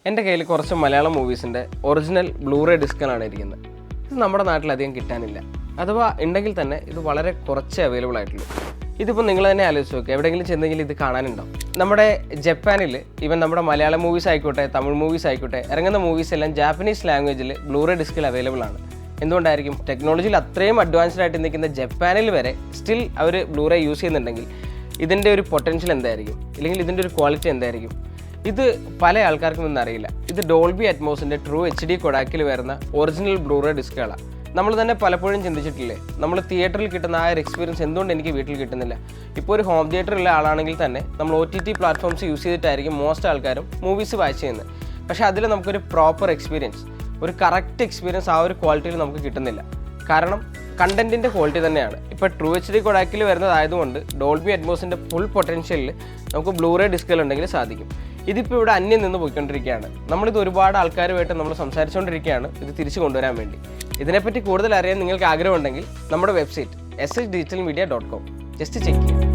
എൻ്റെ കയ്യിൽ കുറച്ച് മലയാളം മൂവീസിൻ്റെ ഒറിജിനൽ ബ്ലൂറേ ഡിസ്കുകളാണ് ഇരിക്കുന്നത്. ഇത് നമ്മുടെ നാട്ടിലധികം കിട്ടാനില്ല, അഥവാ ഉണ്ടെങ്കിൽ തന്നെ ഇത് വളരെ കുറച്ച് അവൈലബിൾ ആയിട്ടുള്ളൂ. ഇതിപ്പോൾ നിങ്ങൾ തന്നെ ആലോചിച്ച് നോക്കുക, എവിടെയെങ്കിലും ചെന്നെങ്കിൽ ഇത് കാണാനുണ്ടാവും. നമ്മുടെ ജപ്പാനിൽ ഈവൻ നമ്മുടെ മലയാളം മൂവീസ് ആയിക്കോട്ടെ, തമിഴ് മൂവീസ് ആയിക്കോട്ടെ, ഇറങ്ങുന്ന മൂവീസ് എല്ലാം ജാപ്പനീസ് ലാംഗ്വേജിൽ ബ്ലൂറേ ഡിസ്കിൽ അവൈലബിൾ ആണ്. എന്തുകൊണ്ടായിരിക്കും? ടെക്നോളജിയിൽ അത്രയും അഡ്വാൻസ്ഡ് ആയിട്ട് നിൽക്കുന്ന ജപ്പാനിൽ വരെ സ്റ്റിൽ അവർ ബ്ലൂറേ യൂസ് ചെയ്യുന്നുണ്ടെങ്കിൽ ഇതിൻ്റെ ഒരു പൊട്ടൻഷ്യൽ എന്തായിരിക്കും, ഇല്ലെങ്കിൽ ഇതിൻ്റെ ഒരു ക്വാളിറ്റി എന്തായിരിക്കും? ഇത് പല ആൾക്കാർക്കും ഒന്നും അറിയില്ല. ഇത് ഡോൾബി അറ്റ്മോസിൻ്റെ ട്രൂ HD കൊഡാക്കിൽ വരുന്ന ഒറിജിനൽ ബ്ലൂറേ ഡിസ്കുകളാണ്. നമ്മൾ തന്നെ പലപ്പോഴും ചിന്തിച്ചിട്ടില്ലേ, നമ്മൾ തിയേറ്ററിൽ കിട്ടുന്ന ആ ഒരു എക്സ്പീരിയൻസ് എന്തുകൊണ്ട് എനിക്ക് വീട്ടിൽ കിട്ടുന്നില്ല? ഇപ്പോൾ ഒരു ഹോം തിയേറ്ററുള്ള ആളാണെങ്കിൽ തന്നെ നമ്മൾ OTT പ്ലാറ്റ്ഫോംസ് യൂസ് ചെയ്തിട്ടായിരിക്കും മോസ്റ്റ് ആൾക്കാരും മൂവീസ് വാച്ച് ചെയ്യുന്നത്. പക്ഷേ അതിൽ നമുക്കൊരു പ്രോപ്പർ എക്സ്പീരിയൻസ്, ഒരു കറക്റ്റ് എക്സ്പീരിയൻസ് ആ ഒരു ക്വാളിറ്റിയിൽ നമുക്ക് കിട്ടുന്നില്ല. കാരണം കണ്ടൻറ്റിൻ്റെ ക്വാളിറ്റി തന്നെയാണ്. ഇപ്പോൾ ട്രൂ HD കൊഡാക്കിൽ വരുന്നതായതുകൊണ്ട് ഡോൾബി അറ്റ്മോസിൻ്റെ ഫുൾ പൊട്ടൻഷ്യലിൽ നമുക്ക് ബ്ലൂറേ ഡിസ്കുകൾ ഉണ്ടെങ്കിൽ സാധിക്കും. ഇതിപ്പോൾ ഇവിടെ അന്യം നിന്ന് പോയിക്കൊണ്ടിരിക്കുകയാണ്. നമ്മളിത് ഒരുപാട് ആൾക്കാരുമായിട്ട് നമ്മൾ സംസാരിച്ചുകൊണ്ടിരിക്കുകയാണ് ഇത് തിരിച്ചു കൊണ്ടുവരാൻ വേണ്ടി. ഇതിനെപ്പറ്റി കൂടുതൽ അറിയാൻ നിങ്ങൾക്ക് ആഗ്രഹമുണ്ടെങ്കിൽ നമ്മുടെ വെബ്സൈറ്റ് shdigitalmedia.com ജസ്റ്റ് ചെക്ക് ചെയ്യുക.